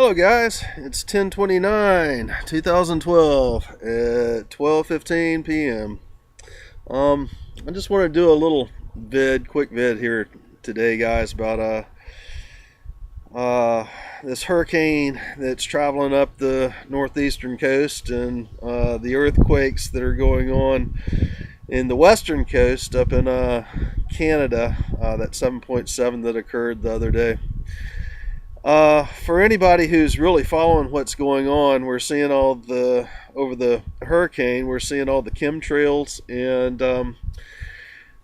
Hello guys, it's 10/29/2012 at 12:15 p.m. I just want to do a little quick vid here today, guys, about this hurricane that's traveling up the northeastern coast and the earthquakes that are going on in the western coast up in Canada. That 7.7 that occurred the other day. For anybody who's really following what's going on, we're seeing over the hurricane, we're seeing all the chemtrails and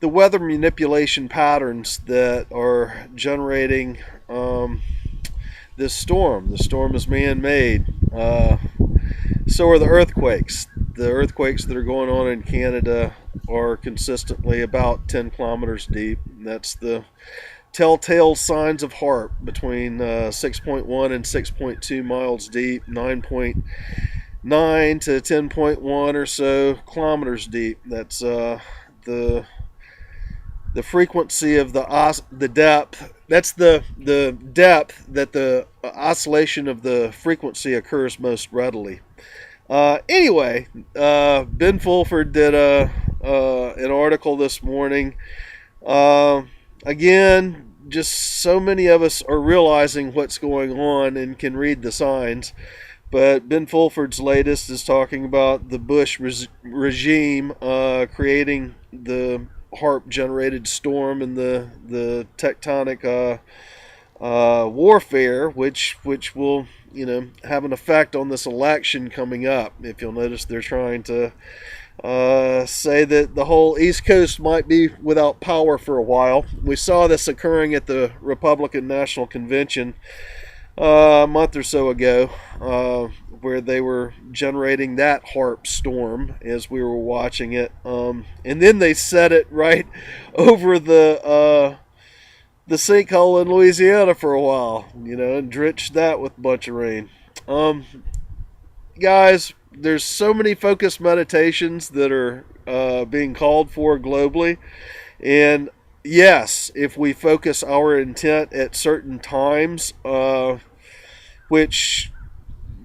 the weather manipulation patterns that are generating this storm. The storm is man-made. So are the earthquakes. The earthquakes that are going on in Canada are consistently about 10 kilometers deep. And that's the telltale signs of HAARP, between 6.1 and 6.2 miles deep, 9.9 to 10.1 or so kilometers deep. That's the frequency of the depth. That's the depth that the oscillation of the frequency occurs most readily. Anyway, Ben Fulford did an article this morning. Again, just so many of us are realizing what's going on and can read the signs. But Ben Fulford's latest is talking about the Bush regime creating the HAARP-generated storm and the tectonic warfare, which will have an effect on this election coming up. If you'll notice, they're trying to say that the whole East Coast might be without power for a while. We saw this occurring at the Republican National Convention a month or so ago, where they were generating that HAARP storm as we were watching it, and then they set it right over the sinkhole in Louisiana for a while, and drenched that with a bunch of rain. Guys, there's so many focused meditations that are being called for globally, and yes, if we focus our intent at certain times, which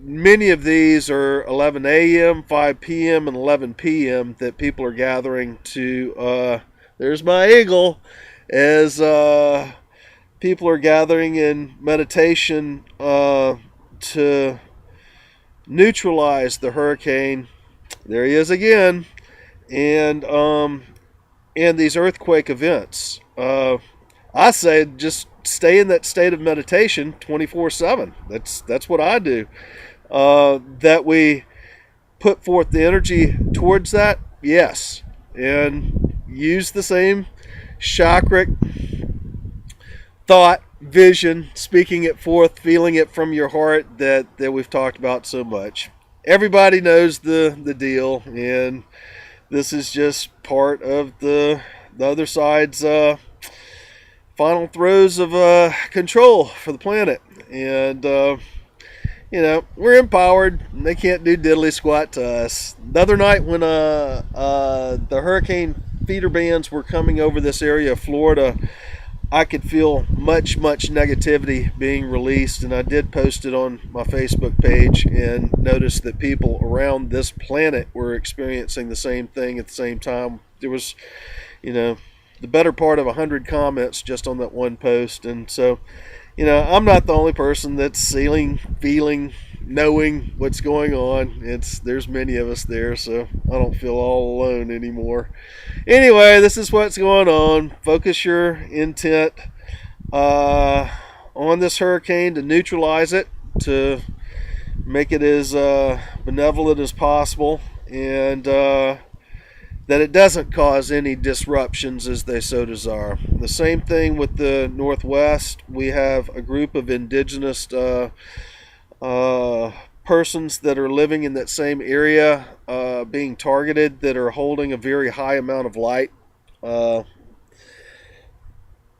many of these are 11 a.m., 5 p.m., and 11 p.m. that people are gathering to, there's my eagle, as people are gathering in meditation to neutralize the hurricane. There he is again. And these earthquake events. I say just stay in that state of meditation 24/7. That's what I do. That we put forth the energy towards that, yes, and use the same chakric thought, vision, speaking it forth, feeling it from your heart that we've talked about so much. Everybody knows the deal, and this is just part of the other side's final throes of control for the planet. And we're empowered, and they can't do diddly squat to us. The other night when the hurricane feeder bands were coming over this area of Florida, I could feel much negativity being released, and I did post it on my Facebook page and noticed that people around this planet were experiencing the same thing at the same time. There was, the better part of 100 comments just on that one post, and so, I'm not the only person that's feeling, knowing what's going on. There's many of us there, so I don't feel all alone anymore. Anyway, this is what's going on. Focus your intent on this hurricane to neutralize it, to make it as benevolent as possible, and that it doesn't cause any disruptions as they so desire. The same thing with the Northwest. We have a group of indigenous persons that are living in that same area being targeted, that are holding a very high amount of light.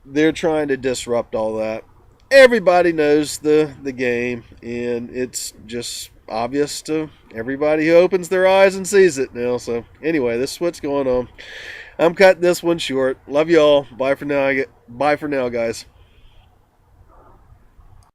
They're trying to disrupt all that. Everybody knows the game, and it's just obvious to everybody who opens their eyes and sees it now. So anyway, this is what's going on. I'm cutting this one short. Love y'all. Bye for now. Bye for now, guys.